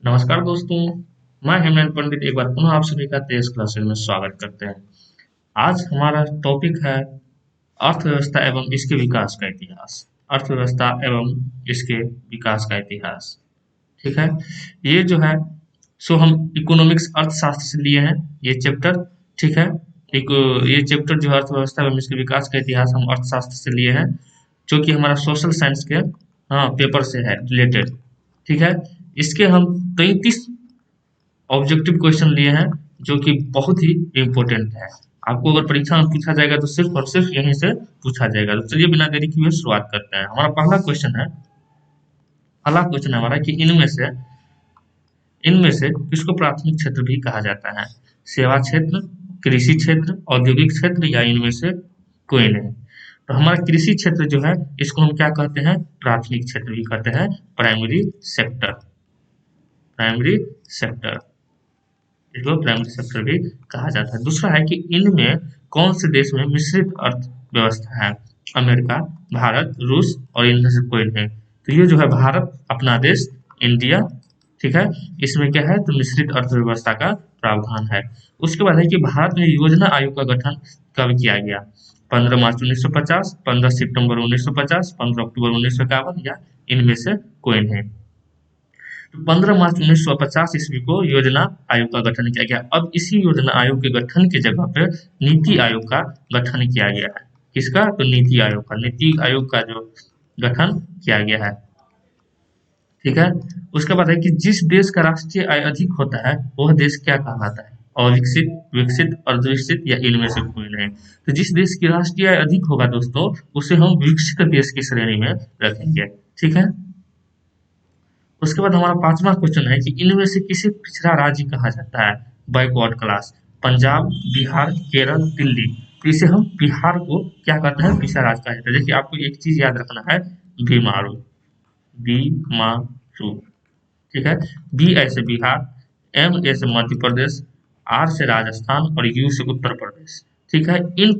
नमस्कार दोस्तों, मैं हेमंत पंडित एक बार पुनः आप सभी का तेज क्लासेज में स्वागत करते हैं। आज हमारा टॉपिक है अर्थव्यवस्था एवं इसके विकास का इतिहास। अर्थव्यवस्था एवं इसके विकास का इतिहास। ठीक है, ये जो है हम इकोनॉमिक्स अर्थशास्त्र से लिए हैं ये चैप्टर। ठीक है, एक ये चैप्टर जो है अर्थव्यवस्था एवं इसके विकास का इतिहास हम अर्थशास्त्र से लिए हैं, जो कि हमारा सोशल साइंस के पेपर से है रिलेटेड। ठीक है, इसके हम 33 ऑब्जेक्टिव क्वेश्चन लिए हैं, जो कि बहुत ही इम्पोर्टेंट है। आपको अगर परीक्षा में पूछा जाएगा तो सिर्फ और सिर्फ यहीं से पूछा जाएगा। तो चलिए बिना देरी किए शुरुआत करते हैं। हमारा पहला क्वेश्चन है हमारा कि इनमें से किसको प्राथमिक क्षेत्र भी कहा जाता है? सेवा क्षेत्र, कृषि क्षेत्र, औद्योगिक क्षेत्र या इनमें से कोई नहीं। तो हमारा कृषि क्षेत्र जो है इसको हम क्या कहते हैं? प्राथमिक क्षेत्र भी कहते हैं, प्राइमरी सेक्टर। प्राइमरी सेक्टर, इसको प्राइमरी सेक्टर भी कहा जाता है। दूसरा है कि इनमें कौन से देश में मिश्रित अर्थव्यवस्था है? अमेरिका, भारत, रूस और इनमें से कोई नहीं। तो ये जो है भारत अपना देश, इंडिया, ठीक है, इसमें क्या है तो मिश्रित अर्थव्यवस्था का प्रावधान है। उसके बाद है कि भारत में योजना आयोग का गठन कब किया गया? 15 मार्च 1950, 15 सितंबर 1950, 15 अक्टूबर 1951 या इनमें से कोई नहीं। तो 15 मार्च 1950 ईस्वी को योजना आयोग का गठन किया गया। अब इसी योजना आयोग के गठन की जगह पे नीति आयोग का गठन किया गया है। किसका? तो नीति आयोग का। नीति आयोग का जो गठन किया गया है, ठीक है। उसके बाद है कि जिस देश का राष्ट्रीय आय अधिक होता है वह देश क्या कहलाता है? अविकसित, विकसित, अर्धविकसित या इनमें से कोई नहीं। तो जिस देश की राष्ट्रीय आय अधिक होगा दोस्तों, उसे हम विकसित देश की श्रेणी में रखेंगे। ठीक है। उसके बाद हमारा पांचवा क्वेश्चन है कि इनमें से किसे पिछड़ा राज्य कहा जाता है? Backward class. पंजाब, बिहार, केरल, दिल्ली। तो इसे हम बिहार को क्या कहते हैं? पिछड़ा राज्य कहा जाता है। देखिए आपको एक चीज याद रखना है, बीमारू, बीमारू, ठीक है। बी ऐसे बिहार, एम ऐसे मध्य प्रदेश, आर से राजस्थान और यू से उत्तर प्रदेश। ठीक है, इन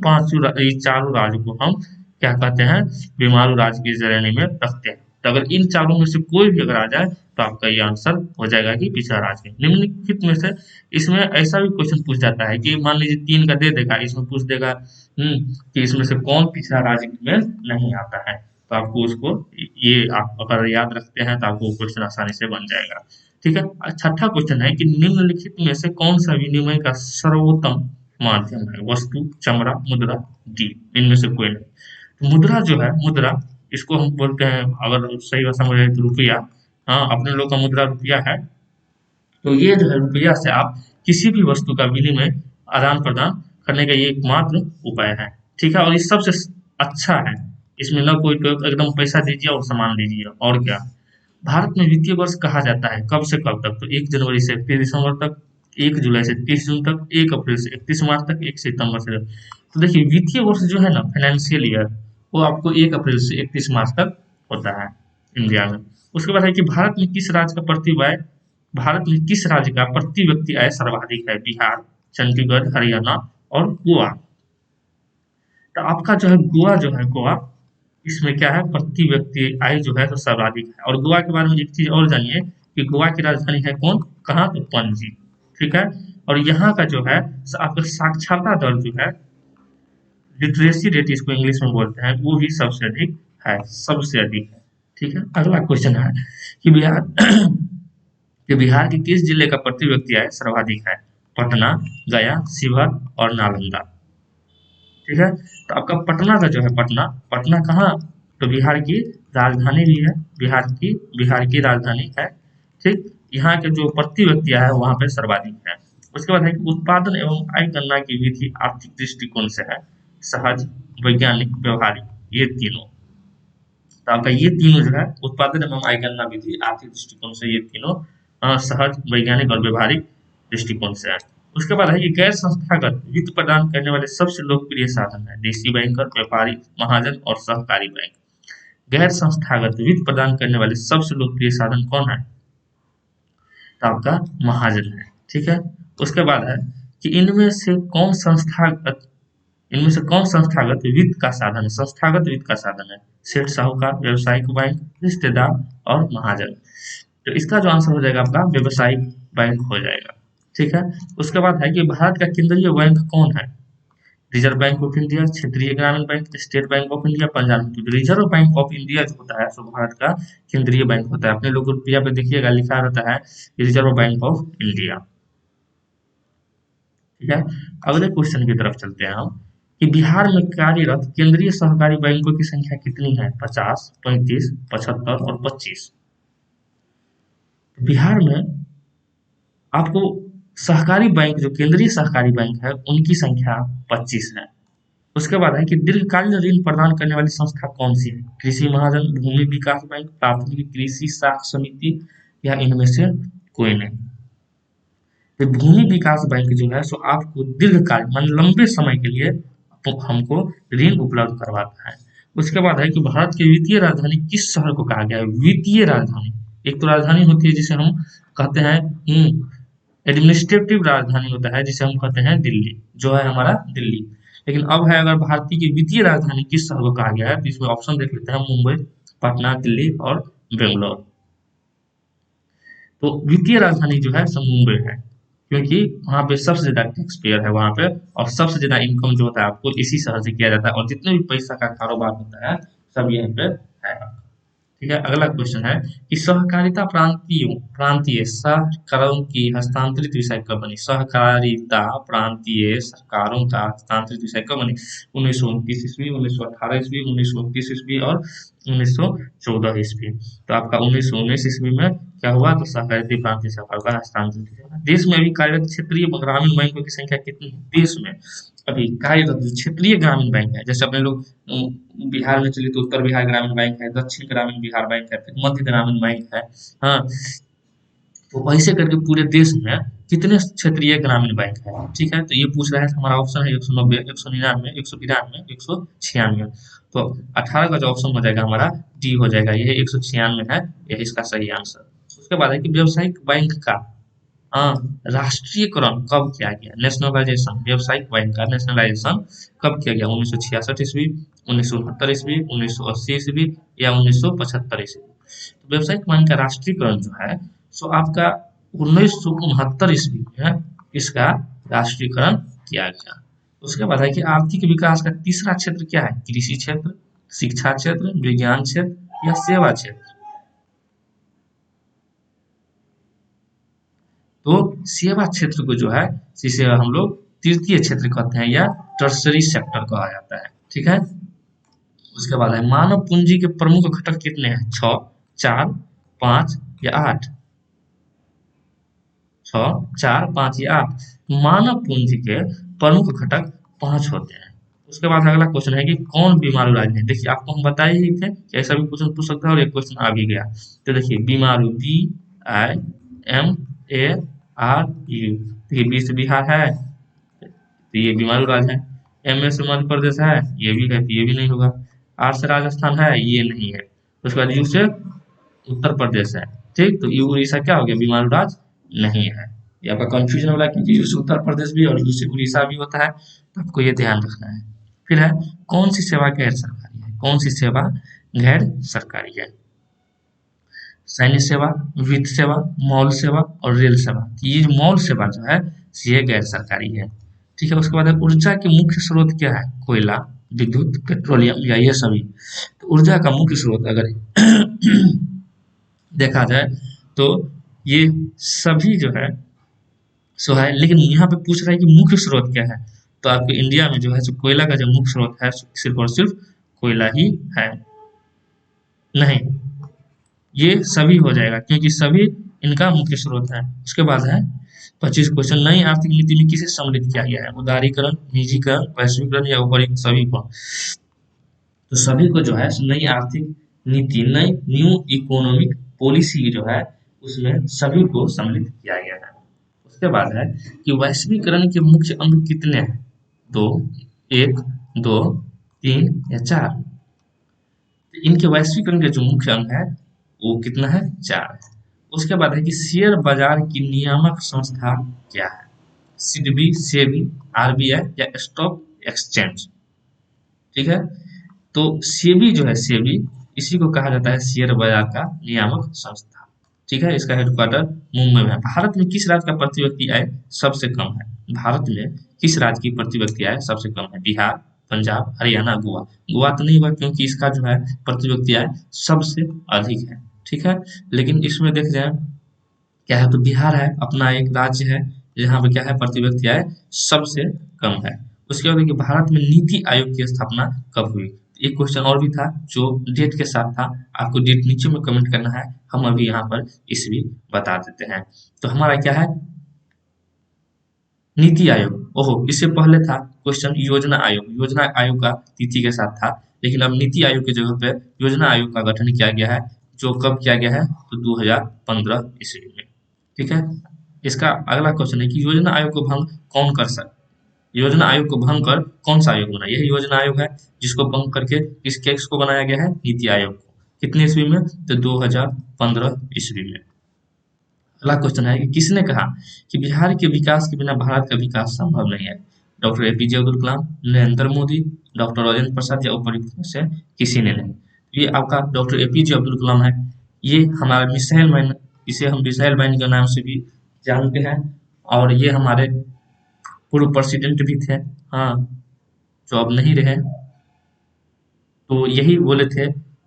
ये चारों राज्य को हम क्या कहते हैं? बीमारू राज्य की श्रेणी में रखते हैं। तो अगर इन चारों में से कोई भी अगर आ जाए तो आपका ये आंसर हो जाएगा कि पिछड़ा राज्य। निम्नलिखित में से इसमें ऐसा भी क्वेश्चन पूछ जाता है कि मान लीजिए 3 का दे देगा, इसमें पूछ देगा कि इसमें से कौन पिछड़ा राज्य में नहीं आता है। तो आपको उसको ये आप अगर याद रखते हैं तो आपको क्वेश्चन आसानी से बन जाएगा। ठीक है। छठा क्वेश्चन है कि निम्नलिखित में से कौन सा विनिमय का सर्वोत्तम माध्यम है? वस्तु, चमड़ा, मुद्रा, डी। इनमें से कोई नहीं। तो मुद्रा जो है, मुद्रा इसको हम बोलते हैं, अगर सही भाषा में रहे तो रुपया। हाँ, अपने लोग का मुद्रा रुपया है। तो ये जो है रुपया से आप किसी भी वस्तु का विनिमय, आदान प्रदान करने का ये एकमात्र उपाय है। ठीक है, और ये सबसे अच्छा है। इसमें ना कोई तो एकदम पैसा दीजिए और सामान लीजिए और क्या। भारत में वित्तीय वर्ष कहा जाता है कब से कब तक? तो 1 जनवरी से 31 दिसंबर तक, 1 जुलाई से 30 जून तक, 1 अप्रैल से 31 मार्च तक, 1 सितंबर से। तो देखिए वित्तीय वर्ष जो है ना, फाइनेंशियल ईयर, वो आपको 1 अप्रैल से 31 मार्च तक होता है इंडिया में। उसके बाद है कि भारत में किस राज्य का प्रति व्यक्ति आय सर्वाधिक है? बिहार, चंडीगढ़, हरियाणा और गोवा। तो आपका जो है गोवा, जो है गोवा, इसमें क्या है प्रति व्यक्ति आय जो है तो सर्वाधिक है। और गोवा के बारे में एक चीज और जानिए कि गोवा की राजधानी है कौन, कहाँ? तो पणजी। ठीक है। और यहाँ का जो है आपका साक्षरता दर जो है, लिटरेसी रेट इसको इंग्लिश में बोलते हैं, वो भी सबसे अधिक है, सबसे अधिक है। ठीक है। अगला क्वेश्चन है कि बिहार के किस जिले का प्रति व्यक्ति आय सर्वाधिक है? पटना, गया, शिवहर और नालंदा। ठीक है। तो आपका पटना का जो है, पटना, पटना कहाँ? तो बिहार की राजधानी भी है, बिहार की राजधानी है। ठीक। यहाँ के जो प्रति व्यक्ति है वहां पे सर्वाधिक है। उसके बाद है कि उत्पादन एवं आय गणना की विधि आर्थिक दृष्टिकोण से है सहज, वैज्ञानिक, व्यवहारिक, ये तीनों। तो आपका ये तीनों जो है उत्पादन एवं आय गणना विधि आर्थिक दृष्टिकोण से, ये तीनों सहज, वैज्ञानिक और व्यवहारिक दृष्टिकोण से है। उसके बाद है ये गैर संस्थागत वित्त प्रदान करने वाले सबसे लोकप्रिय साधन है देशी बैंकर, व्यापारी, महाजन और सहकारी बैंक। गैर संस्थागत वित्त प्रदान करने वाले सबसे लोकप्रिय साधन कौन है? तो आपका महाजन है। ठीक है। उसके बाद है कि इनमें से कौन संस्थागत वित्त का साधन है? संस्थागत वित्त का साधन है सेठ, साहूकार, व्यवसायिक बैंक, रिश्तेदार और महाजन। तो इसका जो आंसर हो जाएगा आपका व्यवसायिक बैंक हो जाएगा। ठीक है, उसके बाद है कि भारत का केंद्रीय बैंक कौन है? रिजर्व बैंक ऑफ इंडिया, क्षेत्रीय ग्रामीण bank, state bank of India, Punjab national. Reserve bank of India जो होता है सो भारत का केंद्रीय बैंक होता है। अपने लोग रुपया पे देखिएगा लिखा रहता है रिजर्व बैंक ऑफ इंडिया। ठीक है, अगले क्वेश्चन की तरफ चलते हैं हम कि बिहार में कार्यरत केंद्रीय सहकारी बैंकों की संख्या कितनी है? 50, 35, 75 और 25। बिहार में आपको सहकारी बैंक जो केंद्रीय सहकारी बैंक है उनकी संख्या 25 है। उसके बाद है कि दीर्घकालीन ऋण प्रदान करने वाली संस्था कौन सी है? कृषि महाजन, भूमि विकास बैंक, प्राथमिक कृषि साख समिति या इनमें से कोई नहीं। तो भूमि विकास बैंक जो है सो आपको दीर्घकाल मान लंबे समय के लिए हमको ऋण उपलब्ध करवाता है। उसके बाद है कि भारत की वित्तीय राजधानी किस शहर को कहा गया है? वित्तीय राजधानी, एक तो राजधानी होती है जिसे हम कहते हैं एडमिनिस्ट्रेटिव राजधानी होता है जिसे हम कहते हैं दिल्ली, जो है हमारा दिल्ली। लेकिन अब है अगर भारतीय की वित्तीय राजधानी किस शहर को कहा गया है तो इसमें ऑप्शन देख लेते हैं मुंबई, पटना, दिल्ली और बेंगलोर। तो वित्तीय राजधानी जो है सब मुंबई है, क्योंकि वहां पे सबसे ज्यादा टैक्स पेयर है वहां पे, और सबसे ज्यादा इनकम जो होता है आपको इसी शहर से किया जाता है, और जितने भी पैसा का कारोबार होता है सब यहीं पे है। ठीक है, अगला क्वेश्चन है कि सहकारिता प्रांतीय सरकारों की हस्तांतरित विषय कब बनी? सहकारिता प्रांतीय सरकारों का हस्तांतरित विषय कब बनी? 1929 ईस्वी, 1918 ईस्वी, 1929 ईस्वी और 1914 ईस्वी। तो आपका 1919 ईस्वी में क्या हुआ? तो सहकारिता प्रांतीय सरकार का हस्तांतरित हुआ। देश में अभी कार्यरत क्षेत्रीय ग्रामीण बैंकों की संख्या कितनी है? देश में अभी कार्यरत क्षेत्रीय ग्रामीण बैंक है, जैसे अपने लोग बिहार में चलिए तो उत्तर बिहार ग्रामीण बैंक है, दक्षिण ग्रामीण बिहार बैंक है, फिर मध्य ग्रामीण बैंक है। हाँ, तो ऐसे करके पूरे देश में कितने क्षेत्रीय ग्रामीण बैंक है? ठीक है, तो ये पूछ रहा है, हमारा ऑप्शन है 190, 199, 192, 196। तो 18 का जो ऑप्शन हो जाएगा हमारा डी हो जाएगा, ये 196 है, यही इसका सही आंसर। उसके बाद है कि व्यावसायिक बैंक का हाँ राष्ट्रीयकरण कब किया गया? नेशनलाइजेशन, व्यावसायिक बैंक का नेशनलाइजेशन कब किया गया? 1966 ईस्वी, 1969 ईस्वी, 1980 ईस्वी या 1975 ईस्वी। तो व्यावसायिक बैंक का राष्ट्रीयकरण जो है सो आपका 1969 ईस्वी में इसका राष्ट्रीयकरण किया गया। उसके बाद है कि आर्थिक विकास का तीसरा क्षेत्र क्या है? कृषि क्षेत्र, शिक्षा क्षेत्र, विज्ञान क्षेत्र या सेवा क्षेत्र। तो सेवा क्षेत्र को जो है जिसे हम लोग तृतीय क्षेत्र कहते हैं या टर्सरी सेक्टर कहा जाता है। ठीक है, उसके बाद है मानव पूंजी के प्रमुख घटक कितने हैं? 6, 4, 5 या 8। 6, 4, 5 या 8। मानव पूंजी के प्रमुख घटक 5 होते हैं। उसके बाद अगला क्वेश्चन है कि कौन बीमारू राज्य है? देखिए आपको हम बताए ही थे कि ऐसा भी क्वेश्चन पूछ सकता है और एक क्वेश्चन आ भी गया। तो देखिए बीमारू, BIMARU, देखिए बी से बिहार है तो ये बीमारू राज्य है। MA से मध्य प्रदेश है, ये भी है तो ये भी नहीं होगा। R से राजस्थान है, ये नहीं है। उसके बाद U से उत्तर प्रदेश है। ठीक, तो यू उड़ीसा क्या हो गया? बीमारू राज्य नहीं है। ये आपका कंफ्यूजन वाला, क्योंकि यू से उत्तर प्रदेश भी और यू से उड़ीसा भी होता है, तो आपको ये ध्यान रखना है। फिर है कौन सी सेवा गैर सरकारी है? कौन सी सेवा गैर सरकारी है? सैन्य सेवा, वित्त सेवा, मॉल सेवा और रेल सेवा। ये जो मॉल सेवा जो है ये गैर सरकारी है। ठीक है, उसके बाद है ऊर्जा के मुख्य स्रोत क्या है? कोयला, विद्युत, पेट्रोलियम या ये सभी। तो ऊर्जा का मुख्य स्रोत अगर देखा जाए तो ये सभी जो है सो है, लेकिन यहाँ पे पूछ रहा है कि मुख्य स्रोत क्या है? तो आपके इंडिया में जो है सो कोयला का जो मुख्य स्रोत है सिर्फ और सिर्फ कोयला ही है। नहीं, ये सभी हो जाएगा क्योंकि सभी इनका मुख्य स्रोत है। उसके बाद है 25 क्वेश्चन, नई आर्थिक नीति में किसे सम्मिलित किया गया है? उदारीकरण, निजीकरण, वैश्वीकरण या ऊपरी सभी को। तो सभी को जो है नई आर्थिक नीति, नई न्यू इकोनॉमिक पॉलिसी जो है उसमें सभी को सम्मिलित किया गया है। उसके बाद है कि वैश्वीकरण के मुख्य अंग कितने हैं? 2, 1, 2, 3 या 4। इनके वैश्वीकरण के जो मुख्य अंग है वो कितना है? 4। उसके बाद है कि शेयर बाजार की नियामक संस्था क्या है? सिडबी, सेबी, RBI या स्टॉक एक्सचेंज। ठीक है, तो सेबी जो है, सेबी इसी को कहा जाता है शेयर बाजार का नियामक संस्था। ठीक है, इसका हेडक्वार्टर मुंबई में है। भारत में किस राज्य का प्रति व्यक्ति आय सबसे कम है? भारत में किस राज्य की प्रति व्यक्ति आय सबसे कम है? बिहार, पंजाब, हरियाणा, गोवा। गोवा तो नहीं हुआ क्योंकि इसका जो है प्रति व्यक्ति आय सबसे अधिक है। ठीक है, लेकिन इसमें देख जाए क्या है, तो बिहार है अपना एक राज्य है जहाँ पे क्या है प्रति व्यक्ति आय सबसे कम है। उसके बाद देखिए भारत में नीति आयोग की स्थापना कब हुई? एक क्वेश्चन और भी था जो डेट के साथ था, आपको डेट नीचे में कमेंट करना है, हम अभी यहाँ पर इसलिए बता देते हैं। तो हमारा क्या है नीति आयोग, ओहो इससे पहले था क्वेश्चन योजना आयोग, योजना आयोग का तिथि के साथ था, लेकिन अब नीति आयोग की जगह पे योजना आयोग का गठन किया गया है, जो कब किया गया है तो 2015 ईस्वी में। ठीक है, इसका अगला क्वेश्चन है कि योजना आयोग को भंग कौन कर सकता, योजना आयोग को भंग कर कौन सा आयोग बना? यही योजना आयोग है जिसको भंग करके किसको बनाया गया है? नीति आयोग को। कितने ईस्वी में? तो 2015 ईस्वी में। अगला क्वेश्चन है कि किसने कहा कि बिहार के विकास के बिना भारत का विकास संभव नहीं है? Doctor APJ Abdul Kalam, Narendra Modi, doctor Rajendra Prasad या उपरोक्त में से किसी ने नहीं। ये आपका डॉक्टर एपीजे अब्दुल कलाम है, ये हमारा मिसाइल मैन, इसे हम मिसाइल मैन के नाम से भी जानते हैं, और ये हमारे पूर्व प्रेसिडेंट भी थे, हाँ, जो अब नहीं रहे। तो यही बोले थे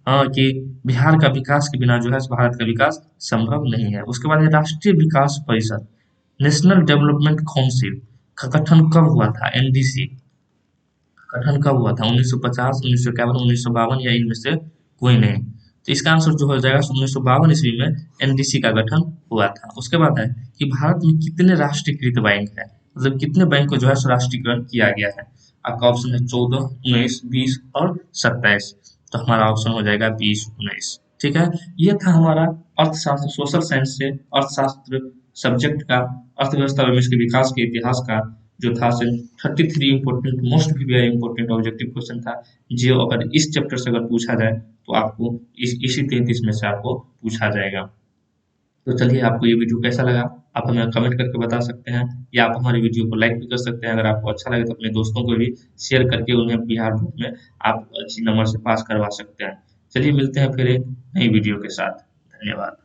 हाँ कि बिहार का विकास के बिना जो है भारत का विकास संभव नहीं है। उसके बाद है राष्ट्रीय विकास परिषद, नेशनल डेवलपमेंट काउंसिल का गठन कब हुआ था? एनडीसी गठन कब हुआ था? 1950, 1951, 1952 या इनमें से कोई नहीं। तो इसका आंसर जो हो जाएगा 1952 ईस्वी में एनडीसी का गठन हुआ था। उसके बाद है कि भारत में कितने राष्ट्रीयकृत बैंक है, मतलब कितने बैंक को जो है राष्ट्रीयकरण किया गया है? आपका ऑप्शन है 14, 19, 20 और 27। तो हमारा ऑप्शन हो जाएगा 20, 19। ठीक है, ये था हमारा अर्थशास्त्र सोशल साइंस से अर्थशास्त्र सब्जेक्ट का, अर्थव्यवस्था एवं इसके विकास के इतिहास का जो था 33 इंपॉर्टेंट मोस्ट भी वेरी इंपॉर्टेंट ऑब्जेक्टिव क्वेश्चन था, जो अगर इस चैप्टर से अगर पूछा जाए तो आपको इसी 33 में से आपको पूछा जाएगा। तो चलिए, आपको ये वीडियो कैसा लगा आप हमें कमेंट करके बता सकते हैं, या आप हमारी वीडियो को लाइक भी कर सकते हैं। अगर आपको अच्छा लगे तो अपने दोस्तों को भी शेयर करके उन्हें बिहार बोर्ड में आप अच्छी नंबर से पास करवा सकते हैं। चलिए मिलते हैं फिर एक नई वीडियो के साथ। धन्यवाद।